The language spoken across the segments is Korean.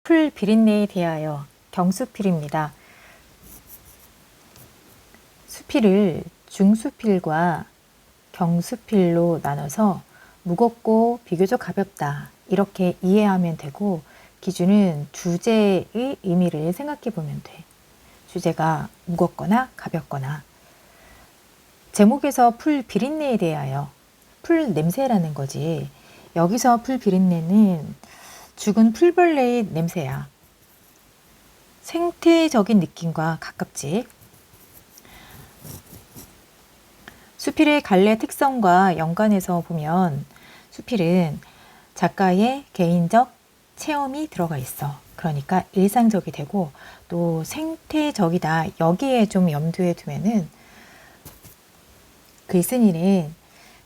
풀 비린내에 대하여 경수필입니다. 수필을 중수필과 경수필로 나눠서 무겁고 비교적 가볍다 이렇게 이해하면 되고, 기준은 주제의 의미를 생각해 보면 돼. 주제가 무겁거나 가볍거나. 제목에서 풀 비린내에 대하여, 풀 냄새라는 거지. 여기서 풀 비린내는 죽은 풀벌레의 냄새야. 생태적인 느낌과 가깝지. 수필의 갈래 특성과 연관해서 보면 수필은 작가의 개인적 체험이 들어가 있어. 그러니까 일상적이 되고 또 생태적이다. 여기에 좀 염두에 두면은 글쓴이는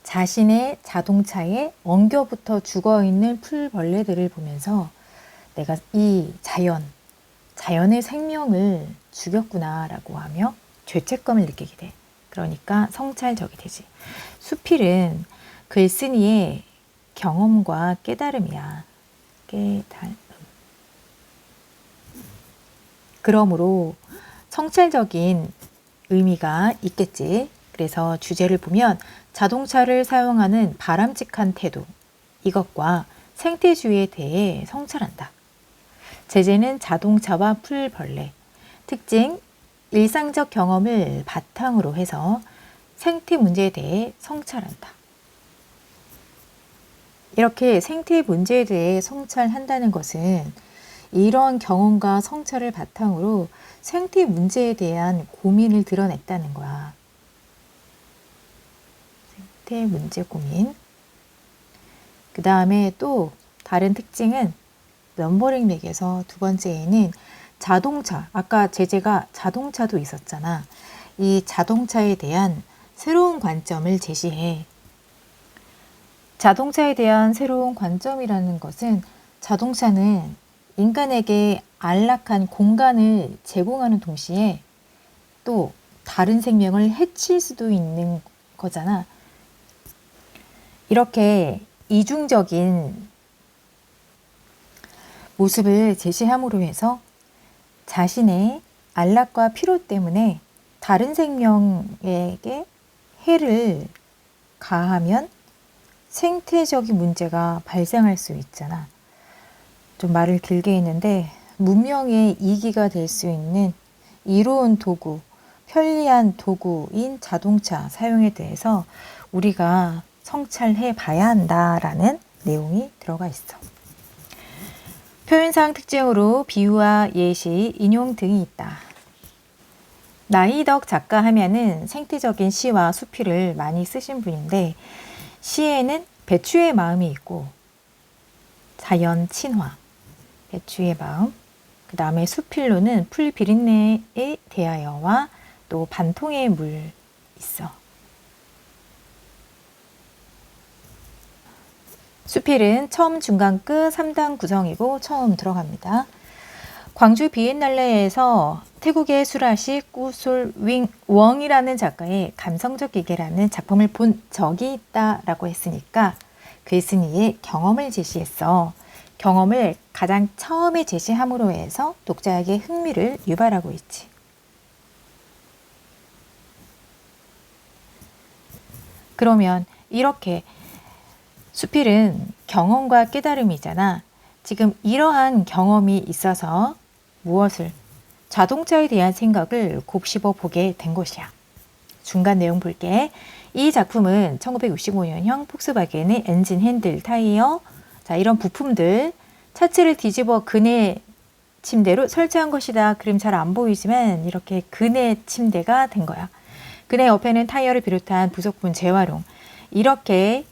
자신의 자동차에 엉겨붙어 죽어있는 풀벌레들을 보면서 내가 이 자연의 생명을 죽였구나 라고 하며 죄책감을 느끼게 돼. 그러니까 성찰적이 되지. 수필은 글쓴이의 경험과 깨달음이야. 깨달음. 그러므로 성찰적인 의미가 있겠지. 그래서 주제를 보면 자동차를 사용하는 바람직한 태도, 이것과 생태주의에 대해 성찰한다. 제재는 자동차와 풀벌레, 특징, 일상적 경험을 바탕으로 해서 생태 문제에 대해 성찰한다. 이렇게 생태 문제에 대해 성찰한다는 것은 이런 경험과 성찰을 바탕으로 생태 문제에 대한 고민을 드러냈다는 거야. 생태 문제 고민. 그 다음에 또 다른 특징은 넘버링 맥에서 두 번째에는 자동차, 아까 제재가 자동차도 있었잖아. 이 자동차에 대한 새로운 관점을 제시해. 자동차에 대한 새로운 관점이라는 것은 자동차는 인간에게 안락한 공간을 제공하는 동시에 또 다른 생명을 해칠 수도 있는 거잖아. 이렇게 이중적인 모습을 제시함으로 해서 자신의 안락과 피로 때문에 다른 생명에게 해를 가하면 생태적인 문제가 발생할 수 있잖아. 좀 말을 길게 했는데 문명의 이기가 될 수 있는 이로운 도구, 편리한 도구인 자동차 사용에 대해서 우리가 성찰해 봐야 한다라는 내용이 들어가 있어. 표현상 특징으로 비유와 예시, 인용 등이 있다. 나이덕 작가 하면은 생태적인 시와 수필을 많이 쓰신 분인데, 시에는 배추의 마음이 있고 자연 친화, 배추의 마음, 그 다음에 수필로는 풀 비린내에 대하여와 또 반통의 물 있어. 수필은 처음, 중간, 끝 3단 구성이고 처음 들어갑니다. 광주 비엔날레에서 태국의 수라시 꾸솔 윙웡이라는 작가의 감성적 기계라는 작품을 본 적이 있다라고 했으니까 글쓴이의 경험을 제시했어. 경험을 가장 처음에 제시함으로 해서 독자에게 흥미를 유발하고 있지. 그러면 이렇게 수필은 경험과 깨달음이잖아. 지금 이러한 경험이 있어서 무엇을? 자동차에 대한 생각을 곱씹어 보게 된 것이야. 중간 내용 볼게. 이 작품은 1965년형 폭스바겐의 엔진 핸들, 타이어, 자, 이런 부품들, 차체를 뒤집어 그네 침대로 설치한 것이다. 그림 잘 안 보이지만 이렇게 그네 침대가 된 거야. 그네 옆에는 타이어를 비롯한 부속품 재활용. 이렇게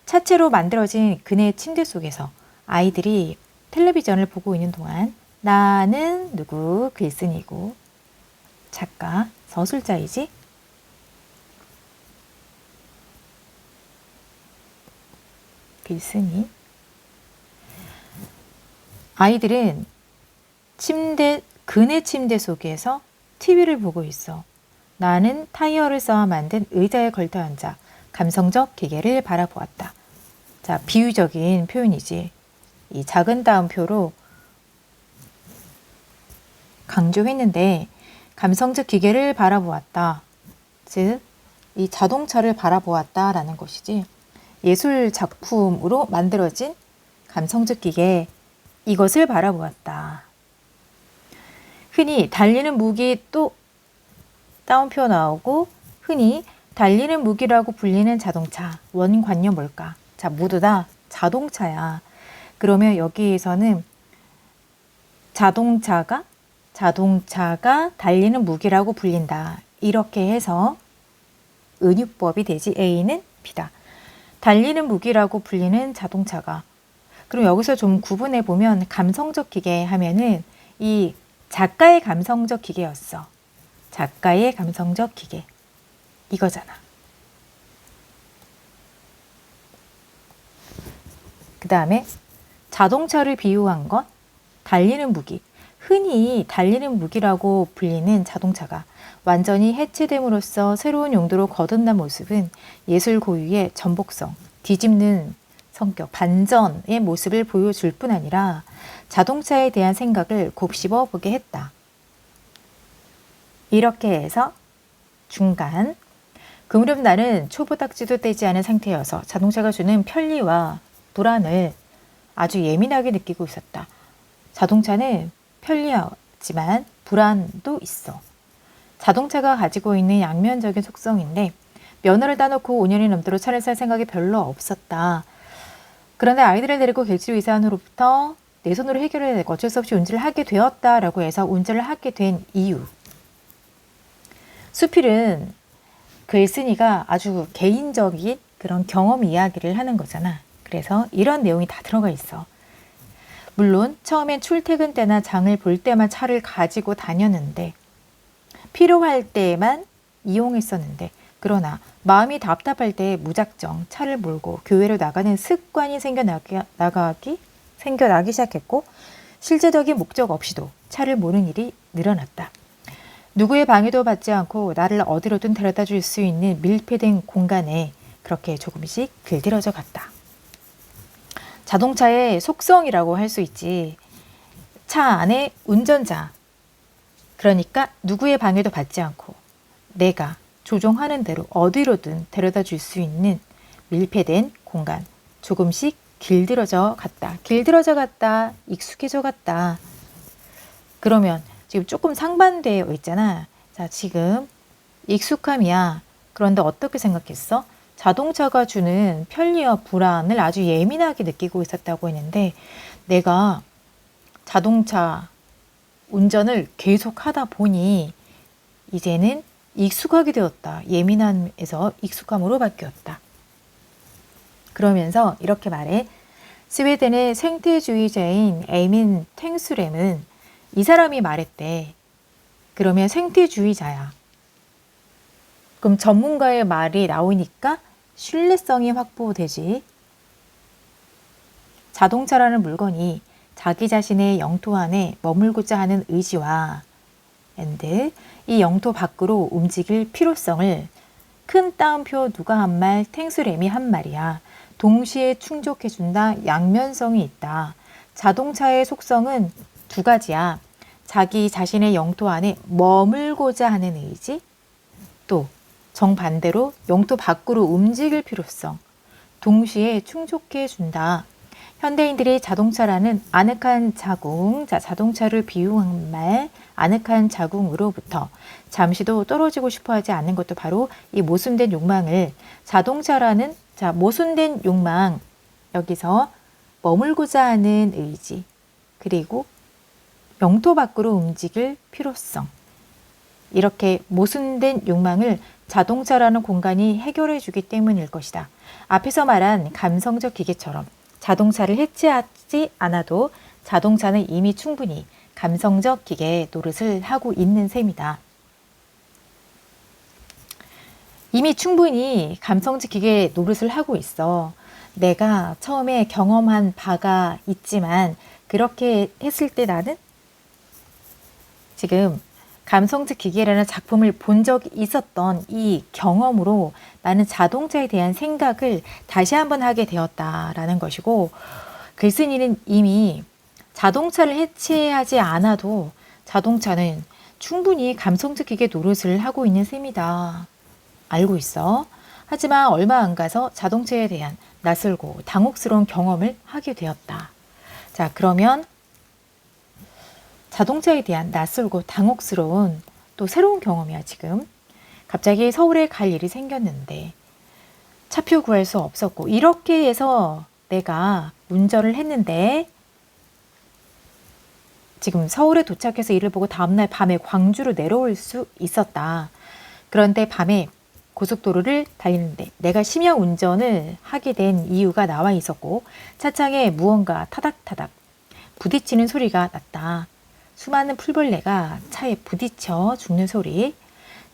차체로 만들어진 그네 침대 속에서 아이들이 텔레비전을 보고 있는 동안 나는 누구? 글쓴이고 작가, 서술자이지? 글쓴이. 아이들은 그네 침대 속에서 TV를 보고 있어. 나는 타이어를 쌓아 만든 의자에 걸터 앉아 감성적 기계를 바라보았다. 자, 비유적인 표현이지. 이 작은 따옴표로 강조했는데 감성적 기계를 바라보았다. 즉, 이 자동차를 바라보았다라는 것이지 예술 작품으로 만들어진 감성적 기계 이것을 바라보았다. 흔히 달리는 무기 또 따옴표 나오고 흔히 달리는 무기라고 불리는 자동차 원관념 뭘까? 자, 모두 다 자동차야. 그러면 여기에서는 자동차가 달리는 무기라고 불린다. 이렇게 해서 은유법이 되지 A는 B다. 달리는 무기라고 불리는 자동차가. 그럼 여기서 좀 구분해 보면 감성적 기계 하면은 이 작가의 감성적 기계였어. 작가의 감성적 기계. 이거잖아. 그 다음에 자동차를 비유한 건 달리는 무기. 흔히 달리는 무기라고 불리는 자동차가 완전히 해체됨으로써 새로운 용도로 거듭난 모습은 예술 고유의 전복성, 뒤집는 성격, 반전의 모습을 보여줄 뿐 아니라 자동차에 대한 생각을 곱씹어 보게 했다. 이렇게 해서 중간. 그무렵 나는 초보닥지도 떼지 않은 상태여서 자동차가 주는 편리와 불안을 아주 예민하게 느끼고 있었다. 자동차는 편리하지만 불안도 있어. 자동차가 가지고 있는 양면적인 속성인데 면허를 따놓고 5년이 넘도록 차를 살 생각이 별로 없었다. 그런데 아이들을 데리고 객지로 이사한 후로부터 내 손으로 해결해야 되고 어쩔 수 없이 운전을 하게 되었다라고 해서 운전을 하게 된 이유. 수필은 글쓴이가 아주 개인적인 그런 경험 이야기를 하는 거잖아. 그래서 이런 내용이 다 들어가 있어. 물론 처음엔 출퇴근 때나 장을 볼 때만 차를 가지고 다녔는데 필요할 때만 이용했었는데 그러나 마음이 답답할 때 무작정 차를 몰고 교회로 나가는 습관이 생겨나기 시작했고 실제적인 목적 없이도 차를 모는 일이 늘어났다. 누구의 방해도 받지 않고 나를 어디로든 데려다 줄 수 있는 밀폐된 공간에 그렇게 조금씩 길들여져 갔다. 자동차의 속성이라고 할 수 있지. 차 안에 운전자, 그러니까 누구의 방해도 받지 않고 내가 조종하는 대로 어디로든 데려다 줄 수 있는 밀폐된 공간, 조금씩 길들여져 갔다. 길들여져 갔다. 익숙해져 갔다. 그러면 지금 조금 상반되어 있잖아. 자, 지금 익숙함이야. 그런데 어떻게 생각했어? 자동차가 주는 편리와 불안을 아주 예민하게 느끼고 있었다고 했는데 내가 자동차 운전을 계속 하다 보니 이제는 익숙하게 되었다. 예민함에서 익숙함으로 바뀌었다. 그러면서 이렇게 말해. 스웨덴의 생태주의자인 에이민 탱수렘은 이 사람이 말했대. 그러면 생태주의자야. 그럼 전문가의 말이 나오니까 신뢰성이 확보되지. 자동차라는 물건이 자기 자신의 영토 안에 머물고자 하는 의지와 이 영토 밖으로 움직일 필요성을 큰 따옴표 누가 한 말, 탱수렘이 한 말이야. 동시에 충족해준다. 양면성이 있다. 자동차의 속성은 두 가지야. 자기 자신의 영토 안에 머물고자 하는 의지, 또 정반대로 영토 밖으로 움직일 필요성, 동시에 충족해준다. 현대인들이 자동차라는 아늑한 자궁, 자동차를 비유한 말, 아늑한 자궁으로부터 잠시도 떨어지고 싶어 하지 않는 것도 바로 이 모순된 욕망을 자동차라는 모순된 욕망, 여기서 머물고자 하는 의지, 그리고 영토 밖으로 움직일 필요성, 이렇게 모순된 욕망을 자동차라는 공간이 해결해 주기 때문일 것이다. 앞에서 말한 감성적 기계처럼 자동차를 해체하지 않아도 자동차는 이미 충분히 감성적 기계 노릇을 하고 있는 셈이다. 이미 충분히 감성적 기계 노릇을 하고 있어. 내가 처음에 경험한 바가 있지만 그렇게 했을 때 나는 지금 감성적 기계라는 작품을 본 적이 있었던 이 경험으로 나는 자동차에 대한 생각을 다시 한번 하게 되었다라는 것이고, 글쓴이는 이미 자동차를 해체하지 않아도 자동차는 충분히 감성적 기계 노릇을 하고 있는 셈이다. 알고 있어. 하지만 얼마 안 가서 자동차에 대한 낯설고 당혹스러운 경험을 하게 되었다. 자, 그러면 자동차에 대한 낯설고 당혹스러운 또 새로운 경험이야, 지금. 갑자기 서울에 갈 일이 생겼는데 차표 구할 수 없었고 이렇게 해서 내가 운전을 했는데 지금 서울에 도착해서 일을 보고 다음날 밤에 광주로 내려올 수 있었다. 그런데 밤에 고속도로를 달리는데 내가 심야 운전을 하게 된 이유가 나와 있었고 차창에 무언가 타닥타닥 부딪히는 소리가 났다. 수많은 풀벌레가 차에 부딪혀 죽는 소리.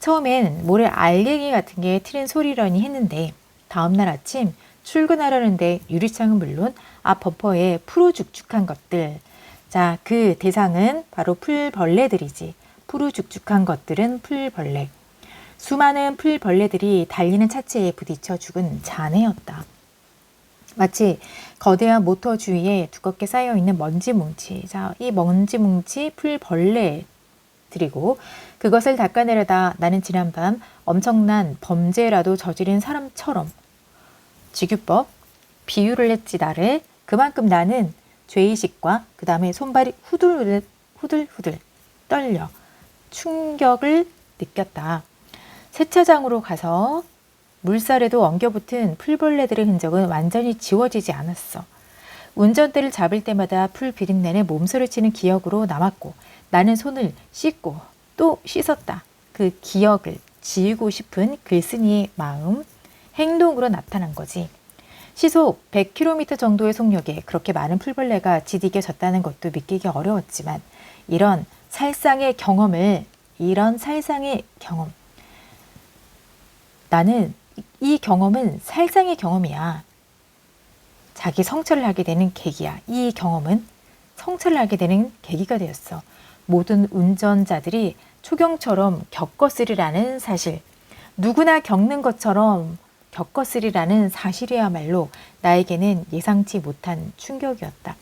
처음엔 모래 알갱이 같은 게 튀는 소리라니 했는데 다음날 아침 출근하려는데 유리창은 물론 앞 범퍼에 푸르죽죽한 것들. 자, 그 대상은 바로 풀벌레들이지. 푸르죽죽한 것들은 풀벌레. 수많은 풀벌레들이 달리는 차체에 부딪혀 죽은 잔해였다. 마치 거대한 모터 주위에 두껍게 쌓여있는 먼지 뭉치. 자, 이 먼지 뭉치 풀벌레들이고 그것을 닦아내려다 나는 지난밤 엄청난 범죄라도 저지른 사람처럼 직유법 비유를 했지 나를. 그만큼 나는 죄의식과 그 다음에 손발이 후들후들 떨려 충격을 느꼈다. 세차장으로 가서 물살에도 엉겨붙은 풀벌레들의 흔적은 완전히 지워지지 않았어. 운전대를 잡을 때마다 풀 비린내에 몸서리 치는 기억으로 남았고 나는 손을 씻고 또 씻었다. 그 기억을 지우고 싶은 글쓴이의 마음, 행동으로 나타난 거지. 시속 100km 정도의 속력에 그렇게 많은 풀벌레가 지디겨졌다는 것도 믿기기 어려웠지만 이런 살상의 경험 나는 이 경험은 살상의 경험이야. 자기 성찰을 하게 되는 계기야. 이 경험은 성찰을 하게 되는 계기가 되었어. 모든 운전자들이 초경처럼 겪었으리라는 사실, 누구나 겪는 것처럼 겪었으리라는 사실이야말로 나에게는 예상치 못한 충격이었다.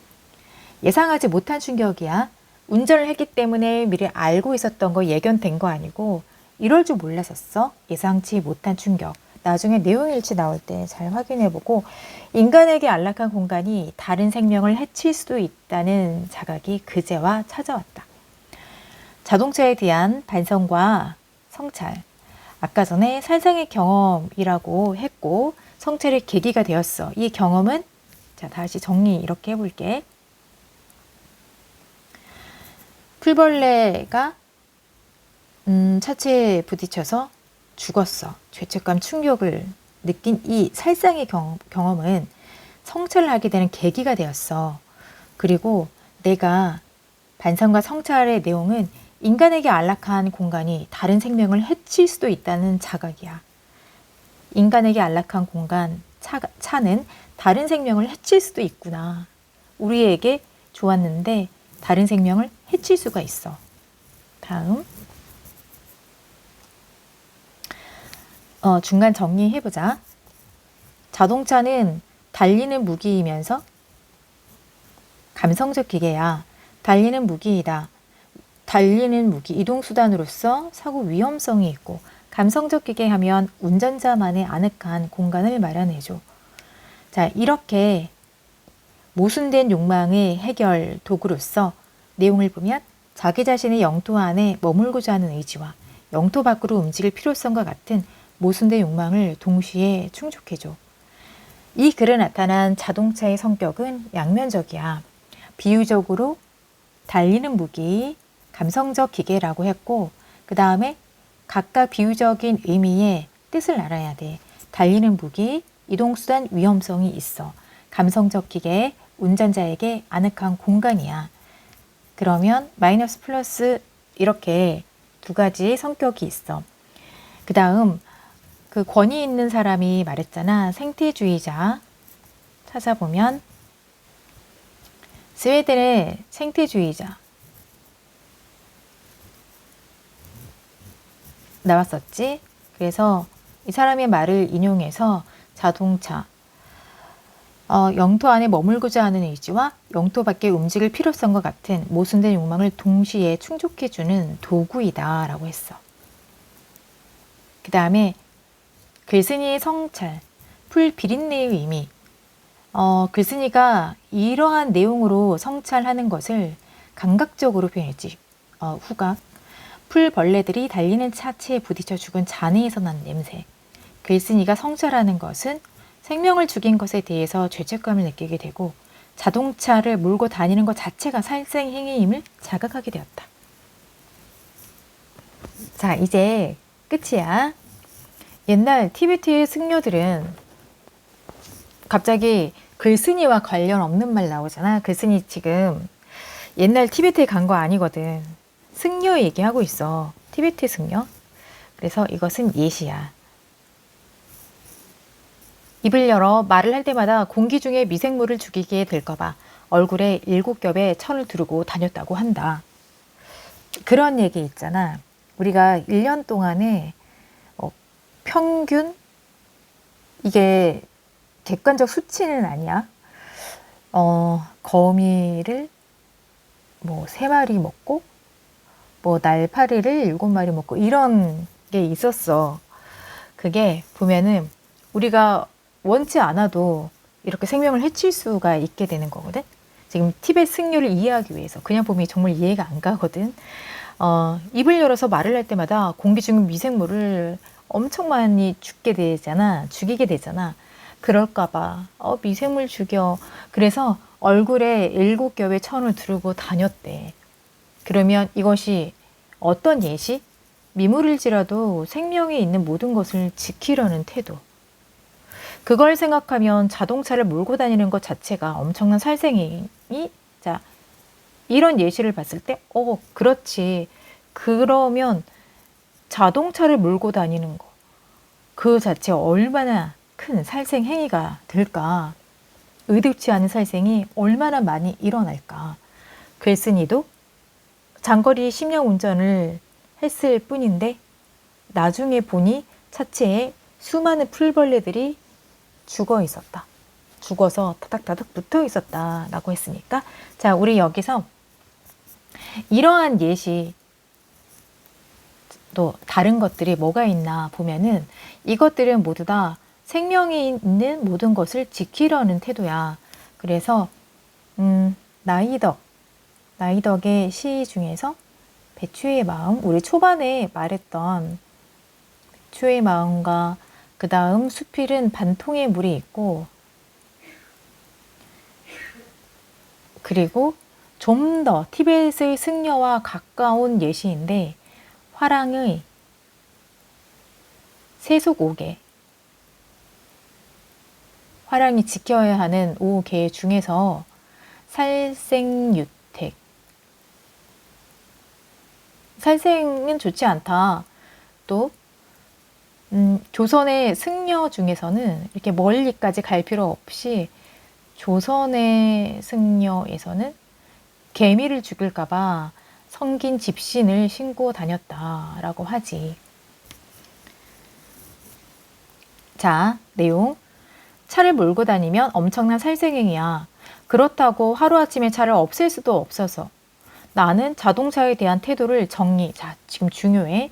예상하지 못한 충격이야. 운전을 했기 때문에 미리 알고 있었던 거 예견된 거 아니고 이럴 줄 몰랐었어. 예상치 못한 충격. 나중에 내용일치 나올 때 잘 확인해보고 인간에게 안락한 공간이 다른 생명을 해칠 수도 있다는 자각이 그제와 찾아왔다. 자동차에 대한 반성과 성찰. 아까 전에 살상의 경험이라고 했고 성찰의 계기가 되었어. 이 경험은 자 다시 정리 이렇게 해볼게. 풀벌레가 차체에 부딪혀서 죽었어. 죄책감, 충격을 느낀 이 살상의 경험은 성찰을 하게 되는 계기가 되었어. 그리고 내가 반성과 성찰의 내용은 인간에게 안락한 공간이 다른 생명을 해칠 수도 있다는 자각이야. 인간에게 안락한 공간, 차는 다른 생명을 해칠 수도 있구나. 우리에게 좋았는데 다른 생명을 해칠 수가 있어. 다음. 중간 정리해보자. 자동차는 달리는 무기이면서 감성적 기계야. 달리는 무기이다. 달리는 무기, 이동수단으로서 사고 위험성이 있고 감성적 기계 하면 운전자만의 아늑한 공간을 마련해줘. 자, 이렇게 모순된 욕망의 해결 도구로서 내용을 보면 자기 자신의 영토 안에 머물고자 하는 의지와 영토 밖으로 움직일 필요성과 같은 모순된 욕망을 동시에 충족해줘. 이 글에 나타난 자동차의 성격은 양면적이야. 비유적으로 달리는 무기, 감성적 기계라고 했고 그 다음에 각각 비유적인 의미의 뜻을 알아야 돼. 달리는 무기, 이동수단 위험성이 있어. 감성적 기계, 운전자에게 아늑한 공간이야. 그러면 마이너스 플러스 이렇게 두 가지 성격이 있어. 그 다음 그 권위 있는 사람이 말했잖아. 생태주의자. 찾아보면 스웨덴의 생태주의자 나왔었지. 그래서 이 사람의 말을 인용해서 자동차 영토 안에 머물고자 하는 의지와 영토 밖에 움직일 필요성과 같은 모순된 욕망을 동시에 충족해주는 도구이다 라고 했어. 그 다음에 글쓴이의 성찰, 풀 비린내의 의미. 글쓴이가 이러한 내용으로 성찰하는 것을 감각적으로 표현했지. 후각. 풀벌레들이 달리는 차체에 부딪혀 죽은 잔해에서 난 냄새. 글쓴이가 성찰하는 것은 생명을 죽인 것에 대해서 죄책감을 느끼게 되고 자동차를 몰고 다니는 것 자체가 살생행위임을 자각하게 되었다. 자, 이제 끝이야. 옛날 티베트의 승려들은 갑자기 글쓴이와 관련 없는 말 나오잖아. 글쓴이 지금 옛날 티베트에 간 거 아니거든. 승려 얘기하고 있어. 티베트 승려. 그래서 이것은 예시야. 입을 열어 말을 할 때마다 공기 중에 미생물을 죽이게 될까봐 얼굴에 7겹의 천을 두르고 다녔다고 한다. 그런 얘기 있잖아. 우리가 1년 동안에 평균, 이게 객관적 수치는 아니야. 거미를 3마리 먹고 날파리를 7마리 먹고 이런 게 있었어. 그게 보면은 우리가 원치 않아도 이렇게 생명을 해칠 수가 있게 되는 거거든. 지금 티베트 승려를 이해하기 위해서 그냥 보면 정말 이해가 안 가거든. 입을 열어서 말을 할 때마다 공기 중 미생물을 엄청 많이 죽이게 되잖아. 그럴까봐 미생물 죽여. 그래서 얼굴에 7겹의 천을 두르고 다녔대. 그러면 이것이 어떤 예시? 미물일지라도 생명이 있는 모든 것을 지키려는 태도. 그걸 생각하면 자동차를 몰고 다니는 것 자체가 엄청난 살생이. 자, 이런 예시를 봤을 때 그렇지. 그러면 자동차를 몰고 다니는 거 그 자체 얼마나 큰 살생 행위가 될까? 의도치 않은 살생이 얼마나 많이 일어날까? 글쓴이도 장거리 심령 운전을 했을 뿐인데 나중에 보니 차체에 수많은 풀벌레들이 죽어 있었다. 죽어서 타닥타닥 붙어 있었다 라고 했으니까, 자, 우리 여기서 이러한 예시 또 다른 것들이 뭐가 있나 보면은 이것들은 모두 다 생명이 있는 모든 것을 지키려는 태도야. 그래서 나이덕의 시 중에서 배추의 마음, 우리 초반에 말했던 배추의 마음과 그 다음 수필은 반통의 물이 있고, 그리고 좀 더 티벳의 승려와 가까운 예시인데 화랑의 세속 5개, 화랑이 지켜야 하는 5개 중에서 살생유택, 살생은 좋지 않다. 또 조선의 승려 중에서는 이렇게 멀리까지 갈 필요 없이 조선의 승려에서는 개미를 죽일까봐 성긴 집신을 신고 다녔다라고 하지. 자, 내용. 차를 몰고 다니면 엄청난 살생행위야. 그렇다고 하루아침에 차를 없앨 수도 없어서 나는 자동차에 대한 태도를 자, 지금 중요해.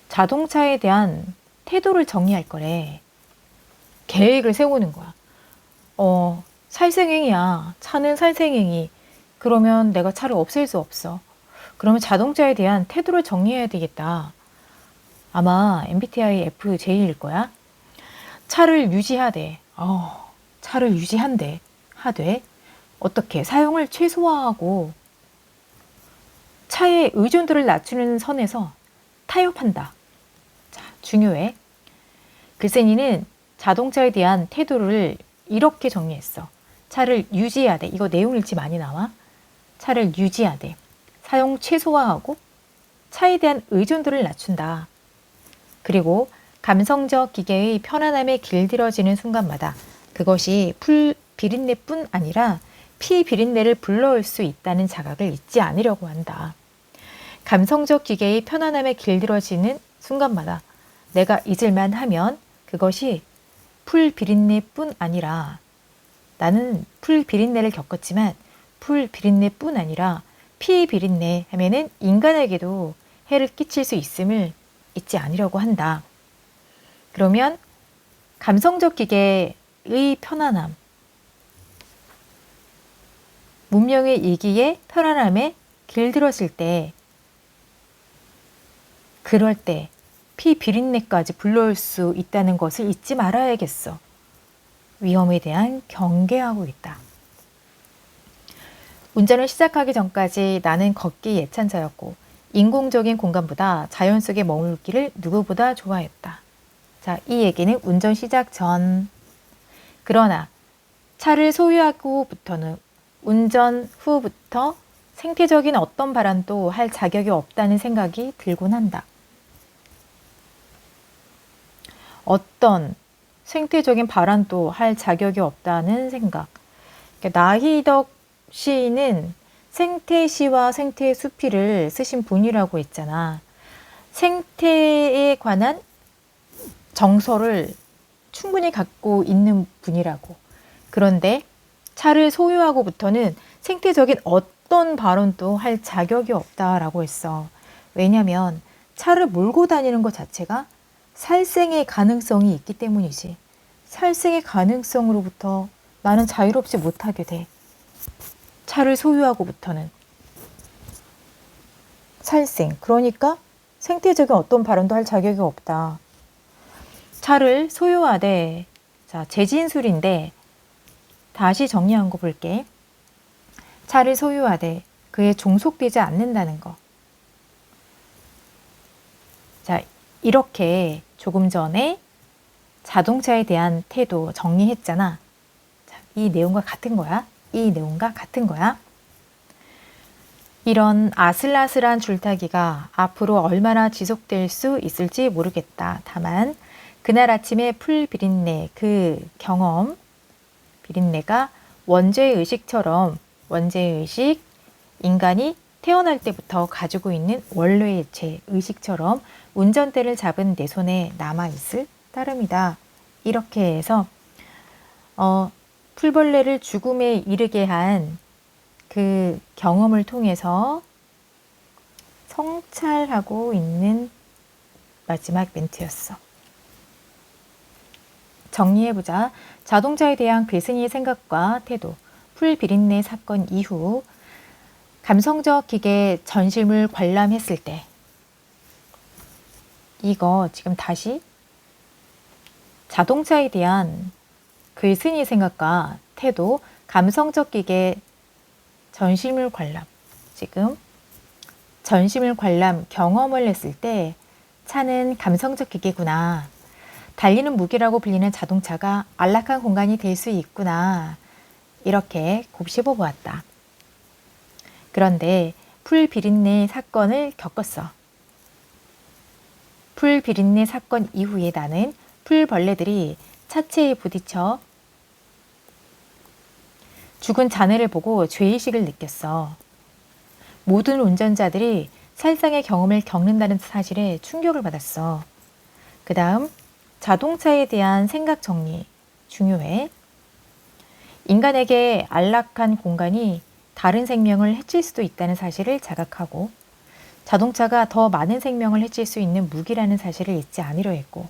자동차에 대한 태도를 정리할 거래. 계획을 세우는 거야. 살생행위야. 차는 살생행위. 그러면 내가 차를 없앨 수 없어. 그러면 자동차에 대한 태도를 정리해야 되겠다. 아마 MBTI FJ일 거야. 차를 유지하되, 차를 유지한대. 하되, 어떻게 사용을 최소화하고 차의 의존도를 낮추는 선에서 타협한다. 자, 중요해. 글쓴이는 자동차에 대한 태도를 이렇게 정리했어. 차를 유지하되, 이거 내용 일지 많이 나와. 차를 유지하되, 사용 최소화하고 차에 대한 의존도를 낮춘다. 그리고 감성적 기계의 편안함에 길들여지는 순간마다 그것이 풀 비린내뿐 아니라 피 비린내를 불러올 수 있다는 자각을 잊지 않으려고 한다. 감성적 기계의 편안함에 길들여지는 순간마다 내가 잊을만 하면 그것이 풀 비린내뿐 아니라 나는 풀 비린내를 겪었지만 풀 비린내뿐 아니라 피 비린내 하면은 인간에게도 해를 끼칠 수 있음을 잊지 않으려고 한다. 그러면 감성적 기계의 편안함, 문명의 이기의 편안함에 길들었을 때, 그럴 때 피 비린내까지 불러올 수 있다는 것을 잊지 말아야겠어. 위험에 대한 경계하고 있다. 운전을 시작하기 전까지 나는 걷기 예찬자였고 인공적인 공간보다 자연 속에 머물기를 누구보다 좋아했다. 자, 이 얘기는 운전 시작 전. 그러나 차를 소유하고부터는 운전 후부터 생태적인 어떤 발언도 할 자격이 없다는 생각이 들곤 한다. 어떤 생태적인 발언도 할 자격이 없다는 생각. 나희덕 시인은 생태시와 생태수필을 쓰신 분이라고 했잖아. 생태에 관한 정서를 충분히 갖고 있는 분이라고. 그런데 차를 소유하고부터는 생태적인 어떤 발언도 할 자격이 없다라고 했어. 왜냐하면 차를 몰고 다니는 것 자체가 살생의 가능성이 있기 때문이지. 살생의 가능성으로부터 나는 자유롭지 못하게 돼. 차를 소유하고부터는. 살생. 그러니까 생태적인 어떤 발언도 할 자격이 없다. 차를 소유하되, 자, 재진술인데 다시 정리한 거 볼게. 차를 소유하되 그에 종속되지 않는다는 거. 자, 이렇게 조금 전에 자동차에 대한 태도 정리했잖아. 자, 이 내용과 같은 거야. 이 내용과 같은 거야. 이런 아슬아슬한 줄타기가 앞으로 얼마나 지속될 수 있을지 모르겠다. 다만 그날 아침에 풀 비린내, 그 경험, 비린내가 원죄의 의식처럼, 원죄의 의식, 인간이 태어날 때부터 가지고 있는 원래의 제 의식처럼 운전대를 잡은 내 손에 남아있을 따름이다. 이렇게 해서 풀벌레를 죽음에 이르게 한 그 경험을 통해서 성찰하고 있는 마지막 멘트였어. 정리해보자. 자동차에 대한 괴승의 생각과 태도, 풀 비린내 사건 이후 감성적 기계 전심을 관람했을 때, 이거 지금 다시 자동차에 대한 괴승의 생각과 태도, 감성적 기계 전심을 관람, 지금 전심을 관람 경험을 했을 때 차는 감성적 기계구나. 달리는 무기라고 불리는 자동차가 안락한 공간이 될 수 있구나. 이렇게 곱씹어 보았다. 그런데 풀 비린내 사건을 겪었어. 풀 비린내 사건 이후에 나는 풀벌레들이 차체에 부딪혀 죽은 자네를 보고 죄의식을 느꼈어. 모든 운전자들이 살상의 경험을 겪는다는 사실에 충격을 받았어. 그 다음 자동차에 대한 생각 정리 중요해. 인간에게 안락한 공간이 다른 생명을 해칠 수도 있다는 사실을 자각하고 자동차가 더 많은 생명을 해칠 수 있는 무기라는 사실을 잊지 않으려 했고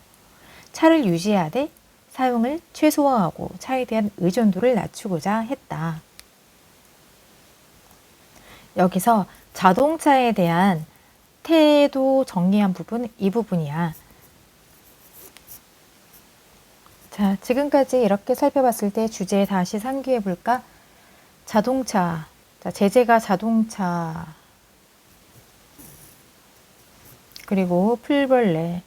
차를 유지하되 사용을 최소화하고 차에 대한 의존도를 낮추고자 했다. 여기서 자동차에 대한 태도 정리한 부분, 이 부분이야. 자, 지금까지 이렇게 살펴봤을 때 주제 다시 상기해 볼까? 자동차. 자, 제재가 자동차. 그리고 풀벌레.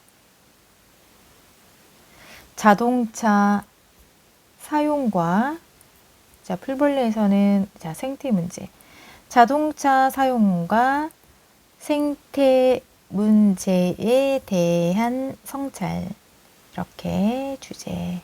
자동차 사용과, 자, 풀벌레에서는 자, 생태 문제. 자동차 사용과 생태 문제에 대한 성찰. 이렇게 주제